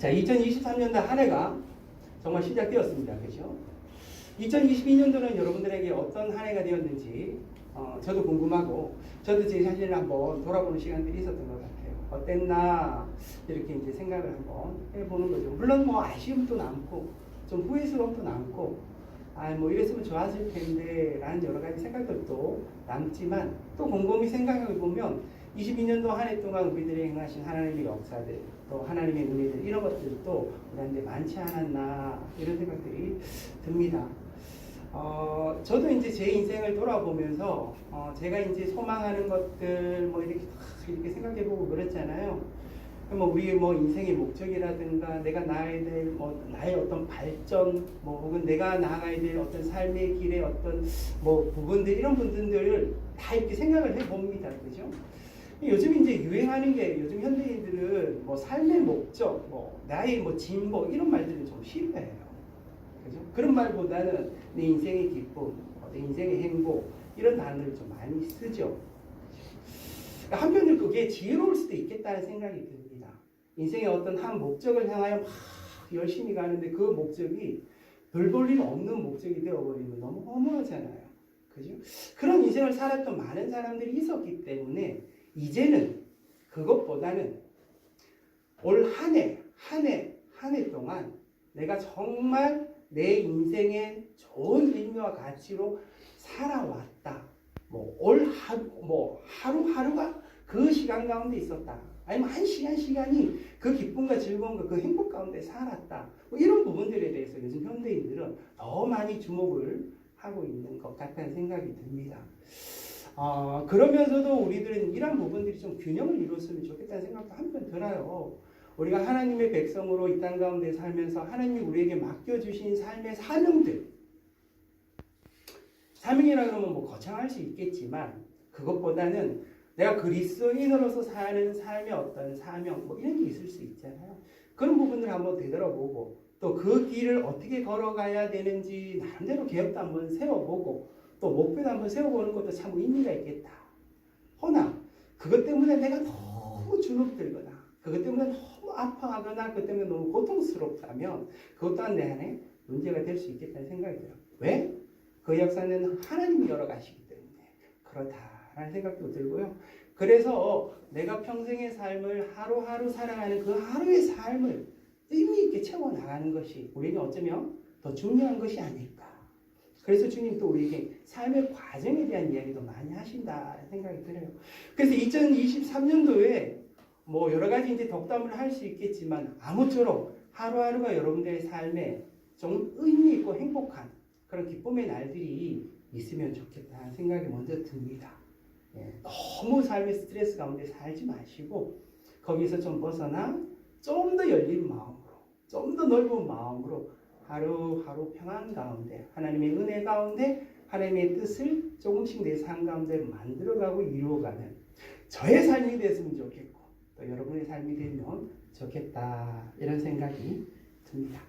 자, 2023년도 한 해가 정말 시작되었습니다. 그렇죠? 2022년도는 여러분들에게 어떤 한 해가 되었는지 저도 궁금하고, 저도 제 자신을 한번 돌아보는 시간들이 있었던 것 같아요. 어땠나 이렇게 이제 생각을 한번 해보는 거죠. 물론 뭐 아쉬움도 남고 좀 후회스러움도 남고, 뭐 이랬으면 좋았을 텐데 라는 여러 가지 생각들도 남지만, 또 곰곰이 생각해 보면 22년도 한 해 동안 우리들이 행하신 하나님의 역사들, 또 하나님의 은혜들, 이런 것들도 우리한테 많지 않았나 이런 생각들이 듭니다. 저도 이제 제 인생을 돌아보면서 제가 이제 소망하는 것들 뭐 이렇게 생각해보고 그랬잖아요. 뭐 우리의 뭐 인생의 목적이라든가 내가 나아가야 될 뭐 나의 어떤 발전, 뭐 혹은 내가 나아가야 될 어떤 삶의 길의 어떤 뭐 부분들, 이런 부분들을 다 이렇게 생각을 해봅니다. 그죠? 요즘 이제 유행하는 게, 요즘 현대인들은 뭐 삶의 목적, 뭐 나의 뭐 진보, 이런 말들을 좀 싫어해요. 그죠? 그런 말보다는 내 인생의 기쁨, 내 인생의 행복, 이런 단어를 좀 많이 쓰죠. 한편으로 그게 지혜로울 수도 있겠다는 생각이 듭니다. 인생의 어떤 한 목적을 향하여 막 열심히 가는데 그 목적이 별 볼 일 없는 목적이 되어버리면 너무 허무하잖아요. 그죠? 그런 인생을 살았던 많은 사람들이 있었기 때문에 이제는 그것보다는 올 한 해 동안 내가 정말 내 인생의 좋은 의미와 가치로 살아왔다. 올 하루하루가 그 시간 가운데 있었다. 아니면 한 시간이 그 기쁨과 즐거움과 그 행복 가운데 살았다. 이런 부분들에 대해서 요즘 현대인들은 더 많이 주목을 하고 있는 것 같다는 생각이 듭니다. 그러면서도 우리들은 이런 부분들이 좀 균형을 이뤘으면 좋겠다는 생각도 한편 들어요. 우리가 하나님의 백성으로 이 땅 가운데 살면서 하나님이 우리에게 맡겨주신 삶의 사명들, 사명이라 그러면 뭐 거창할 수 있겠지만, 그것보다는 내가 그리스도인으로서 사는 삶의 어떤 사명, 뭐 이런 게 있을 수 있잖아요. 그런 부분들을 한번 되돌아보고, 또 그 길을 어떻게 걸어가야 되는지 나름대로 계획도 한번 세워보고, 또 목표도 한번 세워보는 것도 참 의미가 있겠다. 허나 그것 때문에 내가 너무 주눅들거나, 그것 때문에 너무 아파하거나, 그것 때문에 너무 고통스럽다면 그것 또한 내 안에 문제가 될 수 있겠다는 생각이 들어요. 왜? 그 역사는 하나님이 열어가시기 때문에 그렇다라는 생각도 들고요. 그래서 내가 평생의 삶을 하루하루 살아가는 그 하루의 삶을 의미 있게 채워나가는 것이 우리는 어쩌면 더 중요한 것이 아닐까. 그래서 주님도 우리에게 삶의 과정에 대한 이야기도 많이 하신다 생각이 들어요. 그래서 2023년도에 뭐 여러 가지 이제 덕담을 할 수 있겠지만, 아무쪼록 하루하루가 여러분들의 삶에 좀 의미 있고 행복한 그런 기쁨의 날들이 있으면 좋겠다는 생각이 먼저 듭니다. 너무 삶의 스트레스 가운데 살지 마시고, 거기서 좀 벗어나 좀 더 열린 마음으로, 좀 더 넓은 마음으로 하루하루 평안 가운데, 하나님의 은혜 가운데 하나님의 뜻을 조금씩 내 삶 가운데 만들어가고 이루어가는 저의 삶이 됐으면 좋겠고, 또 여러분의 삶이 되면 좋겠다, 이런 생각이 듭니다.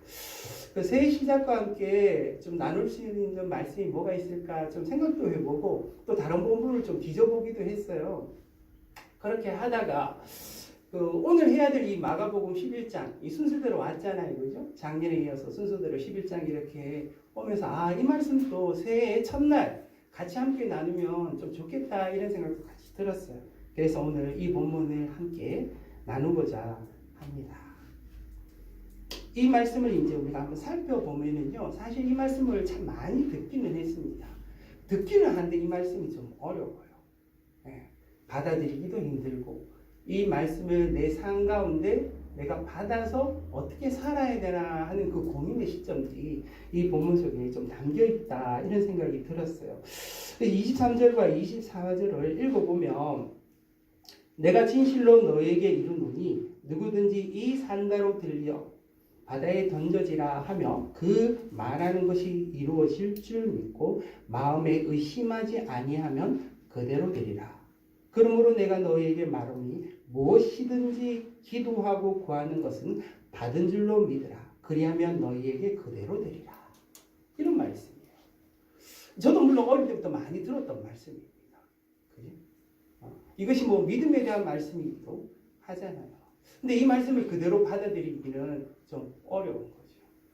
그 새해 시작과 함께 좀 나눌 수 있는 말씀이 뭐가 있을까 좀 생각도 해보고, 또 다른 본문을 좀 뒤져보기도 했어요. 그렇게 하다가 오늘 해야 될 이 마가복음 11장 이 순서대로 왔잖아요. 그죠? 작년에 이어서 순서대로 11장 이렇게 오면서 이 말씀도 새해 첫날 같이 함께 나누면 좀 좋겠다, 이런 생각도 같이 들었어요. 그래서 오늘 이 본문을 함께 나누고자 합니다. 이 말씀을 이제 우리가 한번 살펴보면은요, 사실 이 말씀을 참 많이 듣기는 했습니다. 듣기는 하는데 이 말씀이 좀 어려워요. 받아들이기도 힘들고, 이 말씀을 내 삶 가운데 내가 받아서 어떻게 살아야 되나 하는 그 고민의 시점들이 이 본문 속에 좀 담겨있다, 이런 생각이 들었어요. 23절과 24절을 읽어보면, 내가 진실로 너에게 이르노니 누구든지 이 산다로 들려 바다에 던져지라 하며 그 말하는 것이 이루어질 줄 믿고 마음에 의심하지 아니하면 그대로 되리라. 그러므로 내가 너희에게 말하니 무엇이든지 기도하고 구하는 것은 받은 줄로 믿으라. 그리하면 너희에게 그대로 되리라. 이런 말씀이에요. 저도 물론 어릴 때부터 많이 들었던 말씀입니다. 그죠? 이것이 뭐 믿음에 대한 말씀이기도 하잖아요. 근데 이 말씀을 그대로 받아들이기는 좀 어려운 거죠.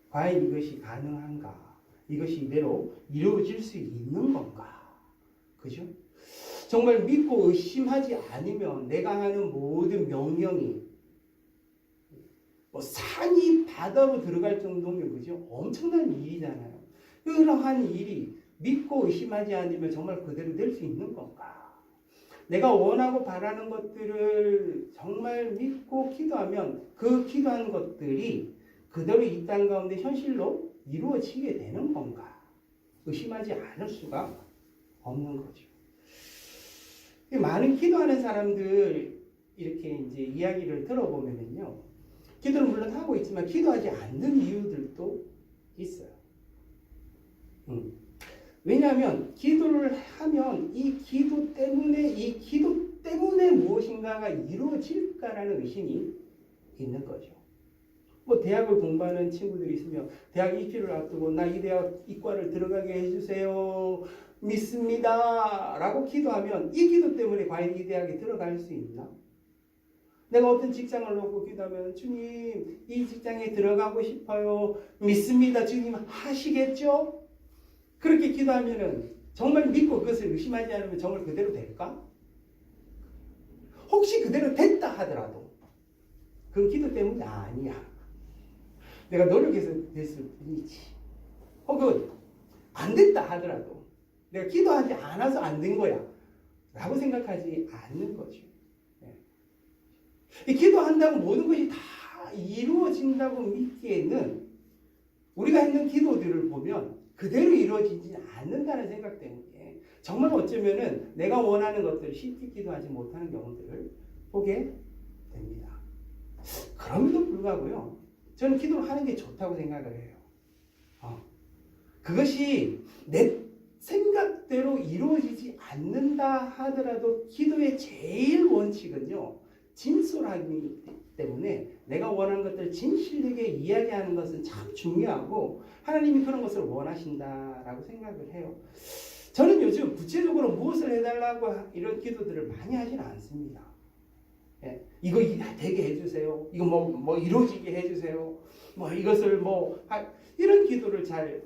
과연 이것이 가능한가? 이것이 이대로 이루어질 수 있는 건가? 그죠? 정말 믿고 의심하지 않으면 내가 하는 모든 명령이 뭐 산이 바다로 들어갈 정도면 그죠? 엄청난 일이잖아요. 그러한 일이 믿고 의심하지 않으면 정말 그대로 될 수 있는 건가? 내가 원하고 바라는 것들을 정말 믿고 기도하면 그 기도하는 것들이 그대로 이 땅 가운데 현실로 이루어지게 되는 건가? 의심하지 않을 수가 없는 거죠. 많은 기도하는 사람들 이렇게 이제 이야기를 들어보면요. 기도를 물론 하고 있지만 기도하지 않는 이유들도 있어요. 왜냐하면 기도를 하면 이 기도 때문에 무엇인가가 이루어질까라는 의심이 있는 거죠. 뭐 대학을 공부하는 친구들이 있으면 대학 입시를 앞두고 나 이 대학 이과를 들어가게 해주세요. 믿습니다. 라고 기도하면 이 기도 때문에 과연 이 대학에 들어갈 수 있나? 내가 어떤 직장을 놓고 기도하면 주님 이 직장에 들어가고 싶어요. 믿습니다. 주님 하시겠죠? 그렇게 기도하면은 정말 믿고 그것을 의심하지 않으면 정말 그대로 될까? 혹시 그대로 됐다 하더라도 그 기도 때문이 아니야. 내가 노력해서 됐을 뿐이지. 혹은 안 됐다 하더라도 내가 기도하지 않아서 안 된 거야 라고 생각하지 않는 거죠. 네. 기도한다고 모든 것이 다 이루어진다고 믿기에는 우리가 했는 기도들을 보면 그대로 이루어지지 않는다는 생각 때문에 정말 어쩌면은 내가 원하는 것들을 쉽게 기도하지 못하는 경우들을 보게 됩니다. 그럼에도 불구하고요. 저는 기도를 하는 게 좋다고 생각을 해요. 그것이 내 생각대로 이루어지지 않는다 하더라도 기도의 제일 원칙은요. 진솔하기 때문에 내가 원하는 것들을 진실되게 이야기하는 것은 참 중요하고 하나님이 그런 것을 원하신다라고 생각을 해요. 저는 요즘 구체적으로 무엇을 해달라고 이런 기도들을 많이 하지는 않습니다. 예, 이거 되게 해주세요. 이거 뭐 이루어지게 해주세요. 뭐 이것을 이런 기도를 잘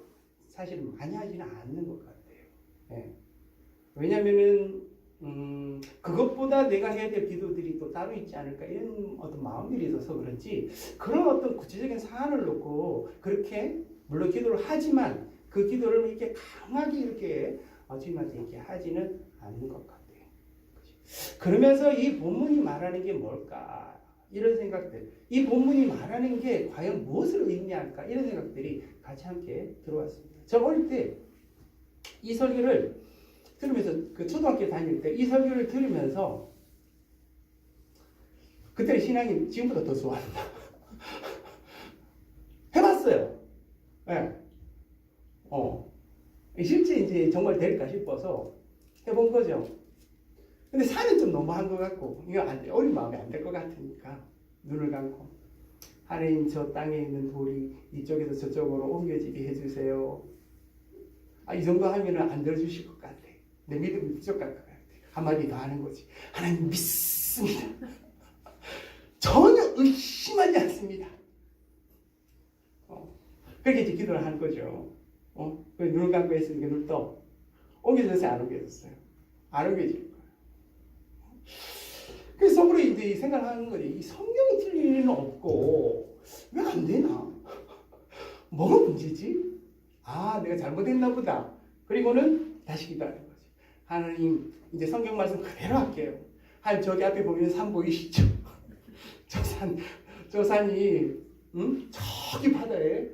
사실 많이 하지는 않는 것 같아요. 예. 왜냐면은 그것보다 내가 해야 될 기도들이 또 따로 있지 않을까 이런 어떤 마음들이 있어서 그런지 그런 어떤 구체적인 사안을 놓고 그렇게 물론 기도를 하지만 그 기도를 이렇게 강하게 이렇게 주님한테 이렇게 하지는 않는 것 같아요. 그러면서 이 본문이 말하는 게 뭘까? 이런 생각들. 이 본문이 말하는 게 과연 무엇을 의미할까? 이런 생각들이 같이 함께 들어왔습니다. 저 어릴 때 이 설교를 들으면서 그 초등학교 다닐 때 이 설교를 들으면서 그때 신앙이 지금보다 더 좋아한다. 해봤어요. 네. 실제 이제 정말 될까 싶어서 해본 거죠. 근데 산은 좀 너무한 것 같고 이거 어린 마음에 안 될 것 같으니까 눈을 감고 하나님 저 땅에 있는 돌이 이쪽에서 저쪽으로 옮겨지게 해주세요. 이 정도 하면 안 들어주실 것 같아. 내 믿음이 부족할 것 같아. 한마디 더 하는 거지. 하나님 믿습니다. 전혀 의심하지 않습니다. 그렇게 이제 기도를 한 거죠. 눈을 감고 했으니까 눈을 떠. 옮겨졌어요? 안 옮겨졌어요? 안 옮겨질 거예요. 그래서 속으로 이제 생각하는 거지. 이 성경이 틀릴 일은 없고 왜 안 되나? 뭐가 문제지? 내가 잘못했나 보다. 그리고는 다시 기도하는 거지. 하나님 이제 성경 말씀 그대로 할게요. 하나님 저기 앞에 보면 산 보이시죠? 저 산이 저기 바다에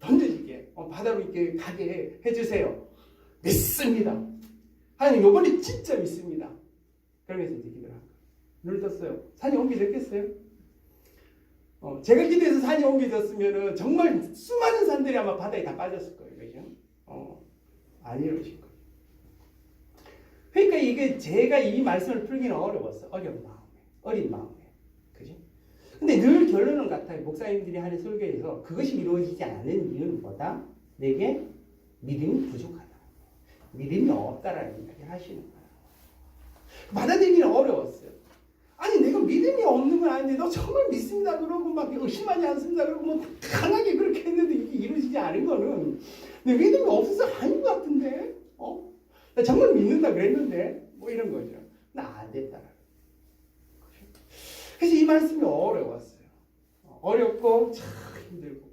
던져지게 바다로 이렇게 가게 해주세요. 믿습니다. 하나님 요번에 진짜 믿습니다. 그러면서 이제 기도를 한 거예요. 눈을 떴어요. 산이 옮겨졌겠어요? 제가 기도해서 산이 옮겨졌으면은 정말 수많은 산들이 아마 바다에 다 빠졌을 거예요. 그죠? 안 이루어진 거예요. 그러니까 이게 제가 이 말씀을 풀기는 어려웠어요. 어린 마음에. 그죠? 근데 늘 결론은 같아요. 목사님들이 하는 설교에서 그것이 이루어지지 않은 이유는 뭐다? 내게 믿음이 부족하다. 믿음이 없다라는 이야기를 하시는 거예요. 받아들이기는 어려웠어요. 아니 내가 믿음이 없는 건 아닌데 너 정말 믿습니다 그러고 막 의심하지 않습니다 그러고 뭐 강하게 그렇게 했는데 이게 이루어지지 않은 거는 내 믿음이 없어서 아닌 것 같은데 나 정말 믿는다 그랬는데 뭐 이런 거죠. 나 안 됐다. 그래서 이 말씀이 어려웠어요. 어렵고 참 힘들고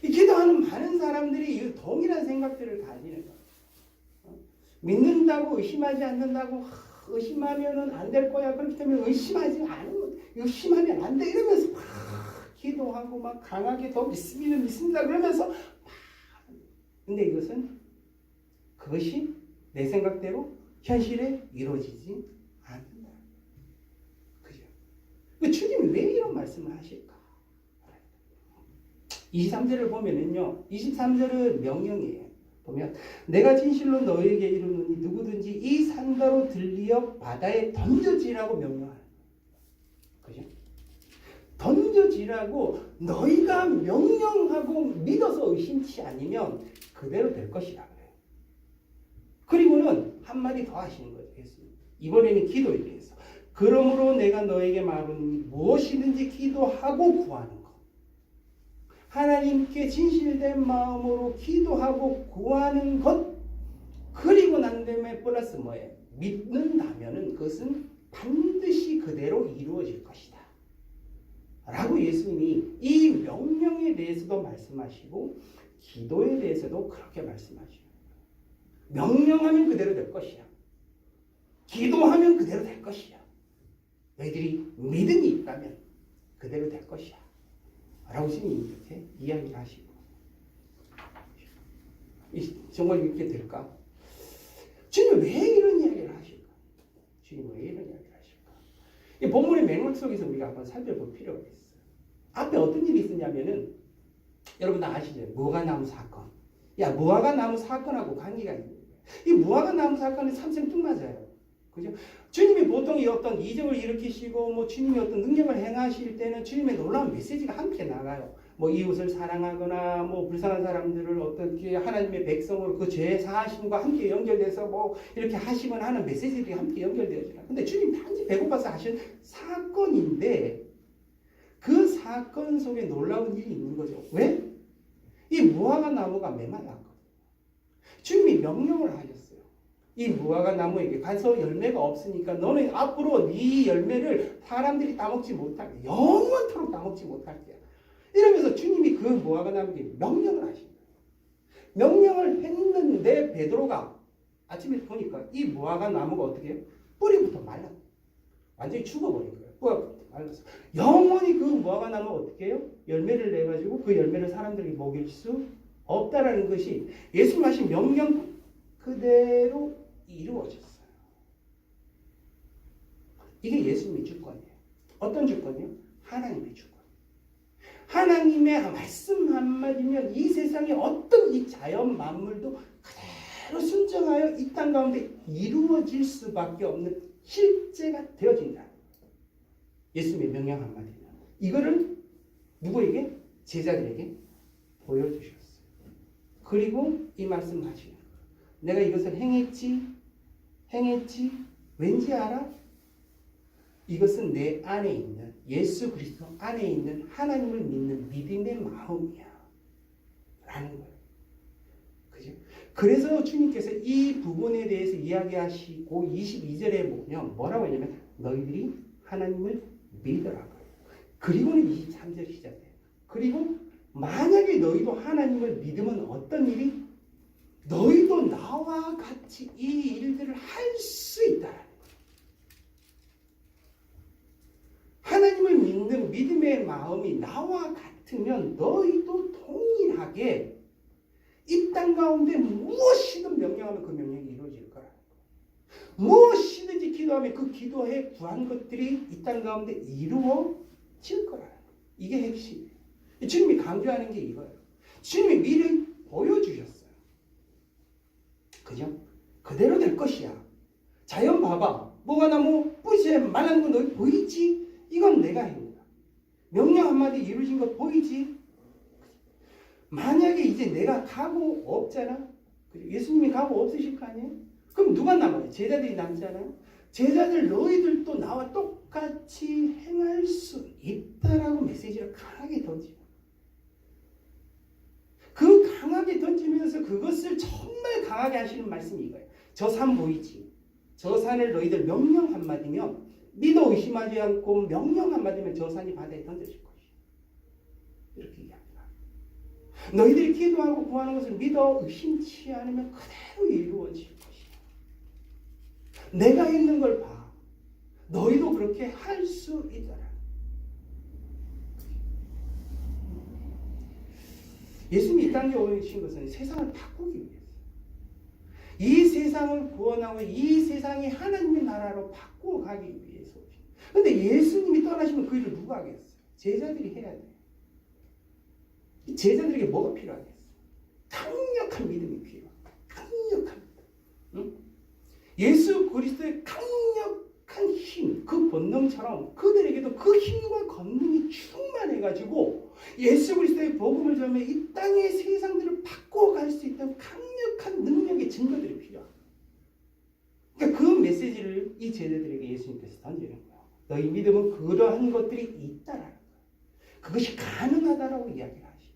이 기도하는 많은 사람들이 이 동일한 생각들을 가지는 거예요. 믿는다고 의심하지 않는다고 의심하면은 안 될 거야. 그렇기 때문에 의심하지 않으면 의심하면 안 돼. 이러면서 막 기도하고 막 강하게 더 믿습니다. 그러면서 근데 이것은 그것이 내 생각대로 현실에 이루어지지 않는다. 그죠? 주님이 왜 이런 말씀을 하실까? 23절을 보면은요. 23절은 명령이에요. 보면 내가 진실로 너에게 이르노니 누구든지 이 산가로 들리어 바다에 던져지라고 명령하는 거죠. 던져지라고 너희가 명령하고 믿어서 의심치 않으면 그대로 될 것이라 그래요. 그리고는 한마디 더 하시는 거죠. 이번에는 기도에 대해서. 그러므로 내가 너에게 말하노니 무엇이든지 기도하고 구하는 것. 하나님께 진실된 마음으로 기도하고 구하는 것. 그리고 난 다음에 플러스 뭐예요? 믿는다면은 그것은 반드시 그대로 이루어질 것이다. 라고 예수님이 이 명령에 대해서도 말씀하시고 기도에 대해서도 그렇게 말씀하시고 명령하면 그대로 될 것이야. 기도하면 그대로 될 것이야. 너희들이 믿음이 있다면 그대로 될 것이야. 라고 주님이 이렇게 이야기를 하시고 정말 이렇게 될까? 주님 왜 이런 이야기를 하실까? 주님 왜 이런 이야기를 하실까? 이 본문의 맥락 속에서 우리가 한번 살펴볼 필요가 있어요. 앞에 어떤 일이 있었냐면은 여러분 다 아시죠? 무화과나무 사건. 무화과나무 사건하고 관계가 있는 거예요. 이 무화과나무 사건은 참 생뚱맞아요. 그죠? 주님이 보통 이 어떤 이적을 일으키시고 뭐 주님이 어떤 능력을 행하실 때는 주님의 놀라운 메시지가 함께 나가요. 뭐 이웃을 사랑하거나 뭐 불쌍한 사람들을 어떻게 하나님의 백성으로 그 죄 사하심과 함께 연결돼서 뭐 이렇게 하시거나 하는 메시지들이 함께 연결되어져요. 근데 주님 단지 배고파서 하신 사건인데 그 사건 속에 놀라운 일이 있는 거죠. 왜? 이 무화과 나무가 메말랐거든요. 주님이 명령을 하셨어요. 이 무화과 나무에게 가서 열매가 없으니까 너는 앞으로 네 열매를 사람들이 따먹지 못하게 영원토록 따먹지 못할게. 이러면서 주님이 그 무화과 나무에게 명령을 하신 거예요. 명령을 했는데 베드로가 아침에 보니까 이 무화과 나무가 어떻게 해요? 뿌리부터 말라. 완전히 죽어버린 거예요. 뿌리부터 말라서 영원히 그 무화과 나무가 어떻게 해요? 열매를 내가지고 그 열매를 사람들이 먹일 수 없다라는 것이 예수님 하신 명령 그대로 이루어졌어요. 이게 예수님의 주권이에요. 어떤 주권이요? 하나님의 주권. 하나님의 말씀 한마디면 이 세상에 어떤 이 자연 만물도 그대로 순종하여 이 땅 가운데 이루어질 수밖에 없는 실제가 되어진다. 예수님의 명령 한마디면. 이거를 누구에게? 제자들에게 보여주셨어요. 그리고 이 말씀을 하시는 거예요. 내가 이것을 행했지. 왠지 알아? 이것은 내 안에 있는 예수 그리스도 안에 있는 하나님을 믿는 믿음의 마음이야. 라는 거예요. 그죠? 그래서 주님께서 이 부분에 대해서 이야기하시고 22절에 보면 뭐라고 했냐면 너희들이 하나님을 믿으라고요. 그리고는 23절 시작돼요. 그리고 만약에 너희도 하나님을 믿으면 어떤 일이? 너희도 나와 같이 이 일들을 할 수 있다라는 거예요. 하나님을 믿는 믿음의 마음이 나와 같으면 너희도 동일하게 이 땅 가운데 무엇이든 명령하면 그 명령이 이루어질 거라는 거예요. 무엇이든지 기도하면 그 기도에 구한 것들이 이 땅 가운데 이루어질 거라는 거예요. 이게 핵심이에요. 주님이 강조하는 게 이거예요. 주님이 미리 보여주셨어요. 그죠? 그대로 될 것이야. 자연 봐봐. 무화과나무 뿌리에 말라는 거 너 보이지? 이건 내가 한 거야. 명령 한마디 이루어진 거 보이지? 만약에 이제 내가 가고 없잖아. 예수님이 가고 없으실 거 아니에요? 그럼 누가 남아요? 제자들이 남잖아요. 제자들 너희들도 나와 똑같이 행할 수 있다라고 메시지를 강하게 던지고, 그 강하게 던지면서 그것을 정말 강하게 하시는 말씀이 이거예요. 저 산 보이지? 저 산을 너희들 명령 한마디면, 믿어 의심하지 않고 명령 한마디면 저 산이 바다에 던져질 것이야. 이렇게 이야기합니다. 너희들이 기도하고 구하는 것을 믿어 의심치 않으면 그대로 이루어질 것이야. 내가 있는 걸 봐. 너희도 그렇게 할 수 있더라. 예수님이 이 땅에 오신 것은 세상을 바꾸기 위해서, 이 세상을 구원하고 이 세상이 하나님의 나라로 바꾸어 가기 위해서 오신 거예요. 그런데 예수님이 떠나시면 그 일을 누가 하겠어요? 제자들이 해야 돼요. 제자들에게 뭐가 필요하겠어요? 강력한 믿음이 필요해요. 강력한 믿음. 응? 예수 그리스도의 강력한 힘, 그 본능처럼 그들에게도 그 힘과 권능이 충만해가지고 예수 그리스도의 복음을 전하며 이 땅의 세상들을 바꿔갈 수 있다는 강력한 능력의 증거들이 필요합니다. 그러니까 그 메시지를 이 제자들에게 예수님께서 던지는 거예요. 너희 믿음은 그러한 것들이 있다라는 거예요. 그것이 가능하다라고 이야기를 하시고,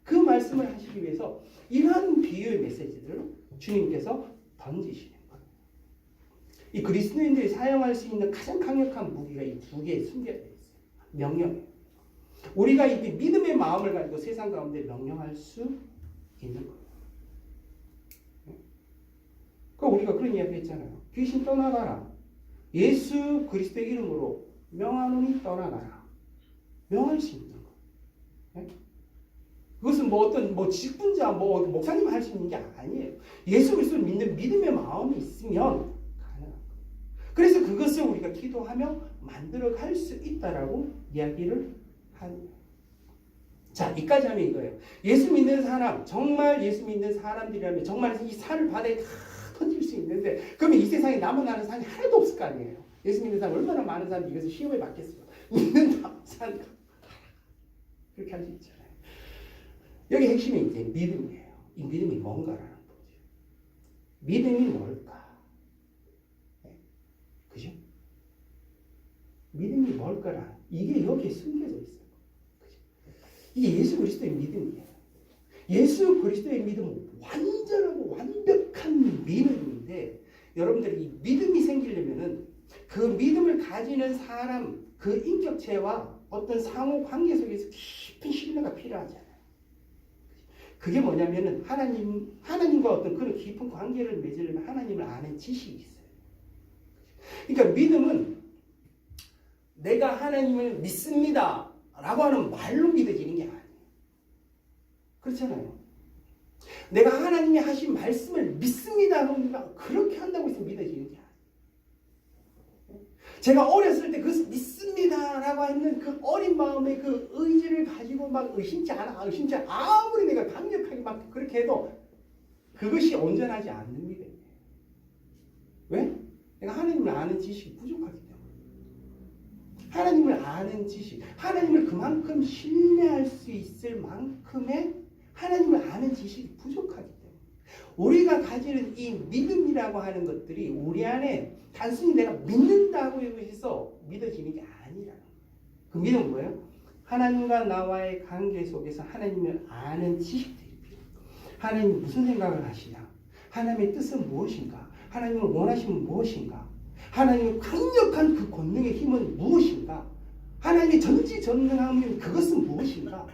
그 말씀을 하시기 위해서 이러한 비유의 메시지들을 주님께서 던지시는 거예요. 이 그리스도인들이 사용할 수 있는 가장 강력한 무기가 이 두 개에 숨겨져 있어요. 명령이에요. 우리가 이 믿음의 마음을 가지고 세상 가운데 명령할 수 있는 거예요. 그 우리가 그런 이야기 했잖아요. 귀신 떠나가라. 예수 그리스도의 이름으로 명하노니 떠나가라. 명할 수 있는 거예요. 그것은 뭐 어떤 직분자 목사님 할 수 있는 게 아니에요. 예수 그리스도를 믿는 믿음의 마음이 있으면 가능한 거예요. 그래서 그것을 우리가 기도하며 만들어갈 수 있다라고 이야기를 하는 거예요. 자, 이까지 하면 이거예요. 예수 믿는 사람, 정말 예수 믿는 사람들이라면 정말 이 산을 바다에 다 던질 수 있는데, 그러면 이 세상에 남아나는 산이 하나도 없을 거 아니에요. 예수 믿는 사람 얼마나 많은 사람이 이것을 시험에 받겠어요. 믿는 산 그렇게 할 수 있잖아요. 여기 핵심이 이제 믿음이에요. 이 믿음이 뭔가라는 거죠. 믿음이 뭘까? 네. 그죠? 믿음이 뭘까라, 이게 여기에 숨겨져 있어요. 그죠? 이게 예수 그리스도의 믿음이에요. 예수 그리스도의 믿음은 완전하고 완벽한 믿음인데, 여러분들이 이 믿음이 생기려면은 그 믿음을 가지는 사람, 그 인격체와 어떤 상호 관계 속에서 깊은 신뢰가 필요하잖아요. 그게 뭐냐면은 하나님과 어떤 그런 깊은 관계를 맺으려면 하나님을 아는 지식이 있어요. 그러니까 믿음은 내가 하나님을 믿습니다 라고 하는 말로 믿어지는 게 아니에요. 그렇잖아요. 내가 하나님이 하신 말씀을 믿습니다 라고 그렇게 한다고 해서 믿어지는 게 아니에요. 제가 어렸을 때 그것을 믿습니다 라고 했는 그 어린 마음의 그 의지를 가지고 막 의심치 않아 아무리 내가 강력하게 막 그렇게 해도 그것이 온전하지 않는 믿음이에요. 왜? 내가 하나님을 아는 지식이 부족하기 때문에. 하나님을 아는 지식, 하나님을 그만큼 신뢰할 수 있을 만큼의 하나님을 아는 지식이 부족하기 때문에 우리가 가지는 이 믿음이라고 하는 것들이 우리 안에 단순히 내가 믿는다고 해서 믿어지는 게 아니라는 거예요. 그 믿음은 뭐예요? 하나님과 나와의 관계 속에서 하나님을 아는 지식들이 필요해요. 하나님이 무슨 생각을 하시나? 하나님의 뜻은 무엇인가? 하나님을 원하시면 무엇인가? 하나님의 강력한 그 권능의 힘은 무엇인가? 하나님의 전지전능함은 그것은 무엇인가?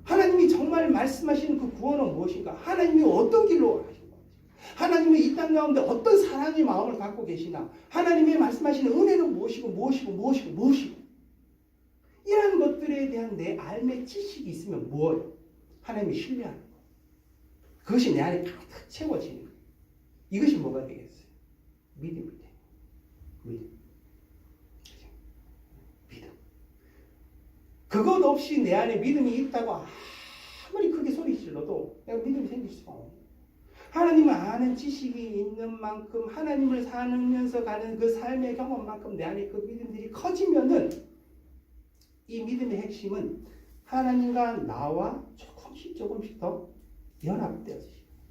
하나님이 정말 말씀하시는 그 구원은 무엇인가? 하나님이 어떤 길로 하신 건지, 하나님이 이 땅 가운데 어떤 사랑의 마음을 갖고 계시나? 하나님이 말씀하시는 은혜는 무엇이고 이런 것들에 대한 내 알매 지식이 있으면 뭐예요? 하나님을 신뢰하는 거. 그것이 내 안에 가득 채워지는 거예요. 이것이 뭐가 되겠어요? 믿음이 돼요. 믿음. 그것 없이 내 안에 믿음이 있다고 아무리 크게 소리 질러도 내가 믿음이 생길 수가 없어요. 하나님을 아는 지식이 있는 만큼, 하나님을 살면서 가는 그 삶의 경험만큼 내 안에 그 믿음들이 커지면은 이 믿음의 핵심은 하나님과 나와 조금씩 더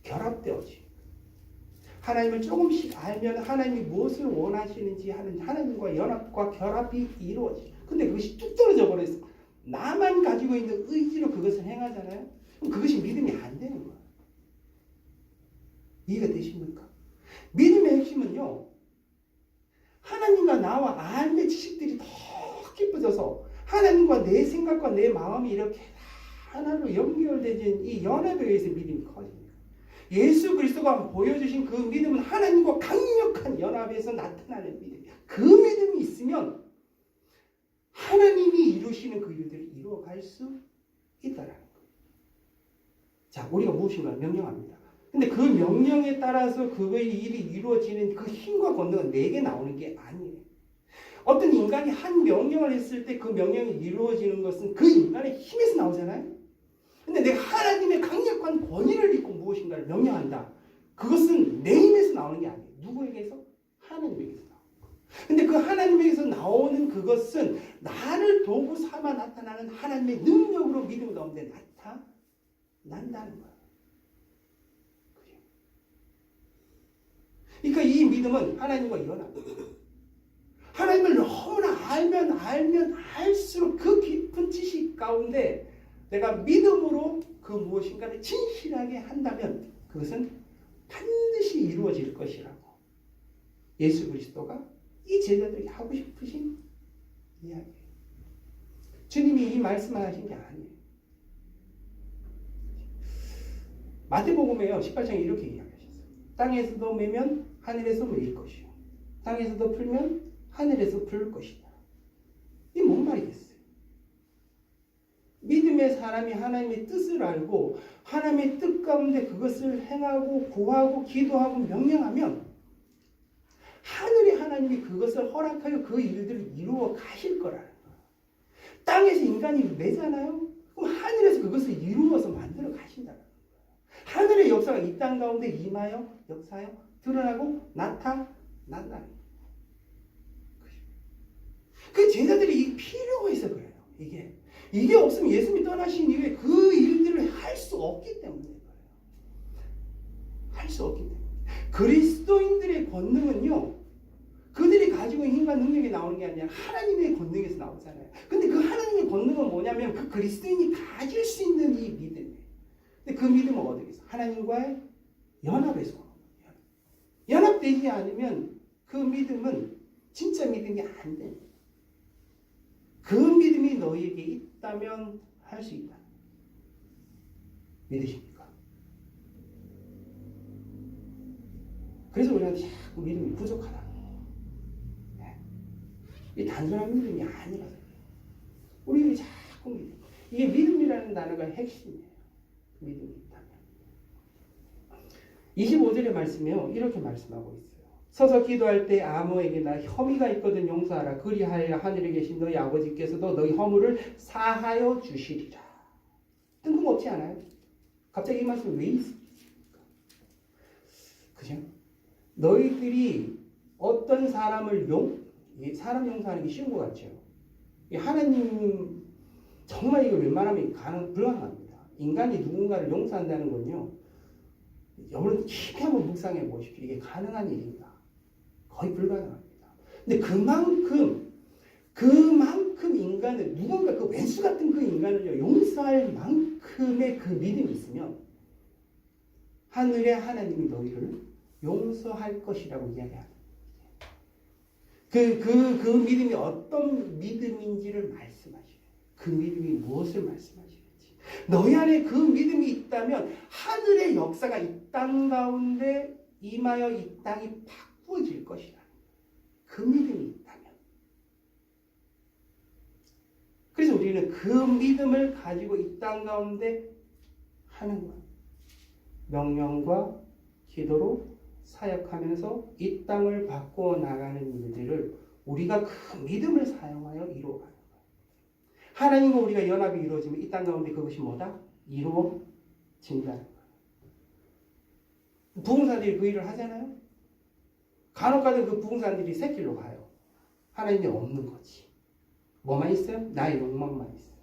결합되어지고 하나님을 조금씩 알면 하나님이 무엇을 원하시는지 하는 하나님과 연합과 결합이 이루어져요. 근데 그것이 뚝 떨어져 버렸어. 나만 가지고 있는 의지로 그것을 행하잖아요. 그럼 그것이 믿음이 안 되는 거예요. 이해가 되십니까? 믿음의 핵심은요, 하나님과 나와 알의 지식들이 더 깊어져서 하나님과 내 생각과 내 마음이 이렇게 하나로 연결되는 이 연합에 의해서 믿음이 커집니다. 예수 그리스도가 보여주신 그 믿음은 하나님과 강력한 연합에서 나타나는 믿음이야. 그 믿음이 있으면 하나님이 이루시는 그 일들을 이루어갈 수 있다라는 거예요. 자, 우리가 무엇인가 명령합니다. 근데 그 명령에 따라서 그의 일이 이루어지는 그 힘과 권능은 내게 나오는 게 아니에요. 어떤 인간이 한 명령을 했을 때 그 명령이 이루어지는 것은 그 인간의 힘에서 나오잖아요. 근데 내가 하나님의 강력한 권위를 믿고 무엇인가를 명령한다. 그것은 내 힘에서 나오는 게 아니에요. 누구에게서? 하나님에게서 나오는 거예요. 근데 그 하나님에게서 나오는 그것은 나를 도구 삼아 나타나는 하나님의 능력으로 믿음 가운데 나타난다는 거예요. 그러니까 이 믿음은 하나님과 연합이에요. 하나님을 너무나 알면 알수록 그 깊은 지식 가운데 내가 믿음으로 그 무엇인가를 진실하게 한다면 그것은 반드시 이루어질 것이라고 예수 그리스도가 이 제자들에게 하고 싶으신 이야기예요. 주님이 이 말씀을 하신 게 아니에요. 마태복음에요 18장에 이렇게 이야기하셨어요. 땅에서도 매면 하늘에서 매일 것이요 땅에서도 풀면 하늘에서 풀 것이다. 이게 뭔 말이겠어요? 믿음의 사람이 하나님의 뜻을 알고 하나님의 뜻 가운데 그것을 행하고 구하고 기도하고 명령하면 하늘의 하나님이 그것을 허락하여 그 일들을 이루어 가실 거라는 거예요. 땅에서 인간이 매잖아요. 그럼 하늘에서 그것을 이루어서 만들어 가신다는 거예요. 하늘의 역사가 이 땅 가운데 임하여 역사하여 드러나고 나타난다는 거예요. 그 제자들이 필요가 있어 그래요. 이게 없으면 예수님이 떠나신 이후에 그 일들을 할 수 없기 때문에 그래요. 할 수 없기 때문에. 그리스도인들의 권능은요, 그들이 가지고 있는 힘과 능력이 나오는 게 아니라 하나님의 권능에서 나오잖아요. 근데 그 하나님의 권능은 뭐냐면 그 그리스도인이 가질 수 있는 이 믿음이에요. 근데 그 믿음은 어디에서? 하나님과의 연합에서. 연합되지 않으면 그 믿음은 진짜 믿음이 안 됩니다. 그 믿음이 너희에게 있다면 할 수 있다. 믿으십니까? 그래서 우리가 자꾸 믿음이 부족하다. 이 단순한 믿음이 아니라서 우리가 자꾸 믿음. 이게 믿음이라는 단어가 핵심이에요. 믿음이 있다면. 25절의 말씀이요. 이렇게 말씀하고 있어요. 서서 기도할 때 아무에게나 혐의가 있거든 용서하라. 그리하여 하늘에 계신 너희 아버지께서도 너희 허물을 사하여 주시리라. 뜬금없지 않아요? 갑자기 이 말씀 왜 있습니까? 그죠? 너희들이 어떤 사람을 사람 용서하는 게 쉬운 것 같죠? 하나님 정말 이거 웬만하면 불가능합니다. 인간이 누군가를 용서한다는 건요. 여러분 깊이 한번 묵상해 보십시오. 이게 가능한 일인가? 거의 불가능합니다. 근데 그만큼 인간을 누군가 그 왼수 같은 그 인간을 용서할 만큼의 그 믿음이 있으면 하늘의 하나님이 너희를 용서할 것이라고 이야기합니다. 그 믿음이 어떤 믿음인지를 말씀하시고 그 믿음이 무엇을 말씀하시는지 너희 안에 그 믿음이 있다면 하늘의 역사가 이 땅 가운데 임하여 이 땅이 바꾸어질 것이다. 그 믿음이 있다면. 그래서 우리는 그 믿음을 가지고 이 땅 가운데 하는 거예요. 명령과 기도로 사역하면서 이 땅을 바꾸어 나가는 일들을 우리가 그 믿음을 사용하여 이루어가는 거예요. 하나님과 우리가 연합이 이루어지면 이 땅 가운데 그것이 뭐다? 이루어진다는 거예요. 부흥사들이 그 일을 하잖아요. 간혹가다 그 부흥사들이 새길로 가요. 하나님이 없는 거지. 뭐만 있어요? 나의 욕망만 있어요.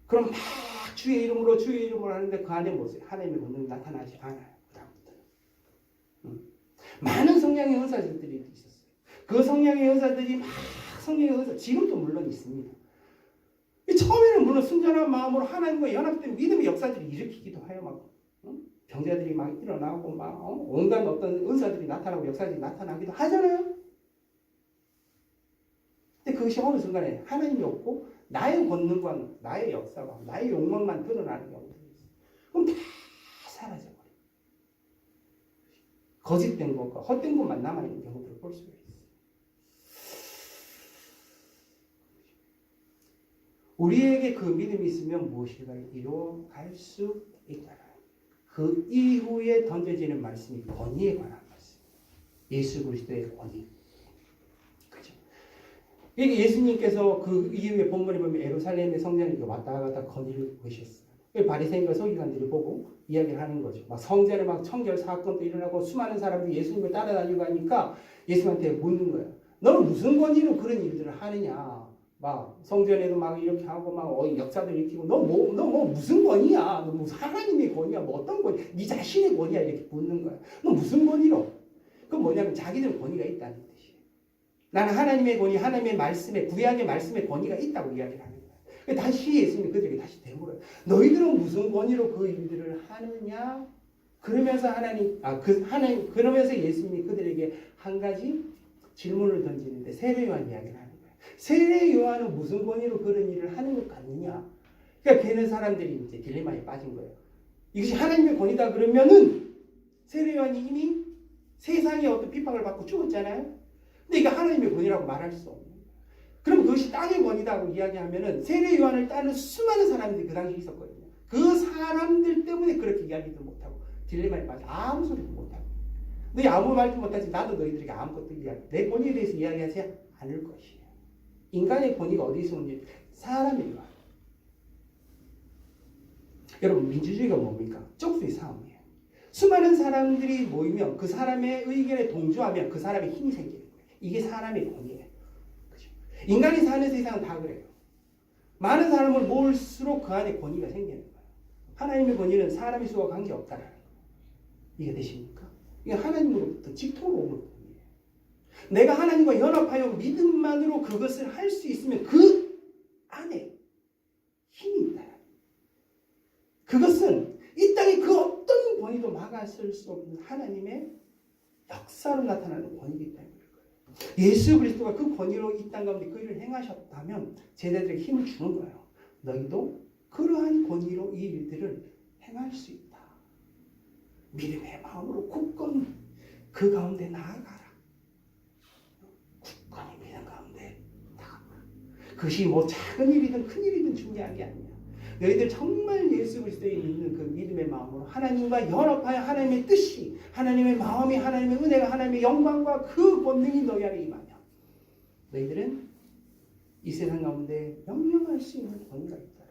그럼 막 주의 이름으로 하는데 그 안에 뭐세요? 하나님의 권능이 나타나지 않아요. 그다음부터는. 많은 성령의 은사들이 있었어요. 그 성령의 은사들이 막 성령의 은사 지금도 물론 있습니다. 처음에는 물론 순전한 마음으로 하나님과 연합된 믿음의 역사들이 일으키기도 해요. 막 병자들이 막 일어나고 막 온갖 어떤 은사들이 나타나고 역사들이 나타나기도 하잖아요. 근데 그것이 어느 순간에 하나님이 없고 나의 권능과 나의 역사와 나의 욕망만 드러나는 경우들이 있어요. 그럼 다 사라져버려요. 거짓된 것과 헛된 것만 남아있는 경우들을 볼 수가 있어요. 우리에게 그 믿음이 있으면 무엇인가를 이루어갈 수 있다. 그 이후에 던져지는 말씀이 권위에 관한 말씀. 예수 그리스도의 권위. 그죠? 이게 예수님께서 그 이후에 본문에 보면 예루살렘의 성전에 왔다 갔다 권위를 보셨어요. 바리새인과 서기관들이 보고 이야기를 하는 거죠. 막 성전에 막 청결 사건도 일어나고 수많은 사람들이 예수님을 따라다니고 하니까 예수님한테 묻는 거예요. 너는 무슨 권위로 그런 일들을 하느냐? 막 성전에도 막 이렇게 하고 막 역사도 일으키고 너 뭐 무슨 권위야? 너 무슨 하나님의 권위야? 뭐 어떤 권위? 네 자신의 권위야? 이렇게 묻는 거야. 너 무슨 권위로? 그건 뭐냐면 자기들 권위가 있다는 뜻이에요. 나는 하나님의 권위, 하나님의 말씀에 구약의 말씀의 권위가 있다고 이야기를 하는 거야. 다시 예수님이 그들에게 다시 되물어요. 너희들은 무슨 권위로 그 일들을 하느냐? 그러면서 그러면서 예수님이 그들에게 한 가지 질문을 던지는데 세례 요한 이야기를 하는 거예요. 세례 요한은 무슨 권위로 그런 일을 하는 것 같느냐? 그러니까 걔는 사람들이 이제 딜레마에 빠진 거예요. 이것이 하나님의 권위다 그러면은 세례 요한이 이미 세상의 어떤 핍박을 받고 죽었잖아요. 근데 이게 하나님의 권위라고 말할 수 없는 거예요. 그럼 그것이 땅의 권위다고 이야기하면은 세례 요한을 따르는 수많은 사람들이 그 당시에 있었거든요. 그 사람들 때문에 그렇게 이야기도 못하고 딜레마에 빠져 아무 소리도 못하고 너희 아무 말도 못하지 나도 너희들에게 아무것도 내 권위에 대해서 이야기하지 않을 것이에요. 인간의 권위가 어디서 오는지 사람의 것. 여러분 민주주의가 뭡니까? 쪽수의 싸움이에요. 수많은 사람들이 모이면 그 사람의 의견에 동조하면 그 사람의 힘이 생기는 거예요. 이게 사람의 권위예요. 그죠? 인간이 사는 세상은 다 그래요. 많은 사람을 모을수록 그 안에 권위가 생기는 거예요. 하나님의 권위는 사람의 수와 관계없다는 거예요. 이해되십니까? 이게 하나님으로부터 직통으로 오는 권위예요. 내가 하나님과 연합하여 믿음만으로 그것을 할 수 있으면 그 안에 힘이 있다. 그것은 이 땅에 그 어떤 권위도 막아설 수 없는 하나님의 역사로 나타나는 권위이기 때문에 그래요. 예수 그리스도가 그 권위로 이 땅 가운데 그 일을 행하셨다면 제자들에게 힘을 주는 거예요. 너희도 그러한 권위로 이 일들을 행할 수 있다. 믿음의 마음으로 굳건히 그 가운데 나아가라. 굳건히 믿음 가운데 나아가라. 그것이 뭐 작은 일이든 큰 일이든 중요한 게 아니야. 너희들 정말 예수 그리스도에 있는 그 믿음의 마음으로 하나님과 연합하여 하나님의 뜻이, 하나님의 마음이, 하나님의 은혜가, 하나님의 영광과 그 권능이 너희 안에 임하면 너희들은 이 세상 가운데 명령할 수 있는 권위가 있다.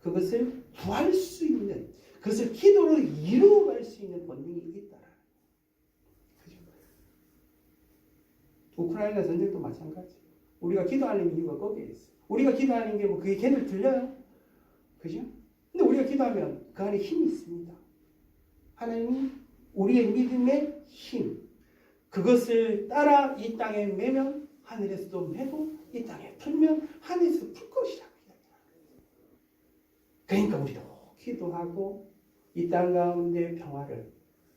그것을 구할 수 있는, 그것을 기도로 이루어갈 수 있는 권능이 있다. 그죠? 우크라이나 전쟁도 마찬가지. 우리가 기도하는 이유가 거기에 있어요. 우리가 기도하는 게 뭐 그게 걔들 들려요? 그죠? 근데 우리가 기도하면 그 안에 힘이 있습니다. 하나님이 우리의 믿음의 힘, 그것을 따라 이 땅에 매면 하늘에서도 매고 이 땅에 풀면 하늘에서 풀 것이라고 이야기합니다. 그러니까 우리도 기도하고 이 땅 가운데 평화를,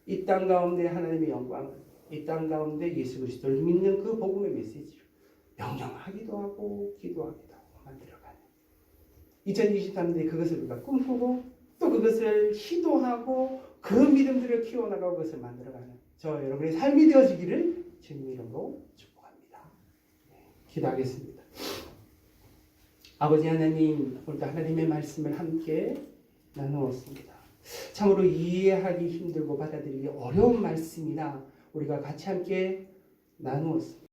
이 땅 가운데 하나님의 영광을, 이 땅 가운데 예수 그리스도를 믿는 그 복음의 메시지를 명령하기도 하고 기도하기도 하고 만들어가는 2023년에 그것을 우리가 꿈꾸고 또 그것을 시도하고 그 믿음들을 키워나가고 그것을 만들어가는 저 여러분의 삶이 되어지기를 주님 이름으로 축복합니다. 기도하겠습니다. 아버지 하나님, 오늘도 하나님의 말씀을 함께 나누었습니다. 참으로 이해하기 힘들고 받아들이기 어려운 말씀이나 우리가 같이 함께 나누었습니다.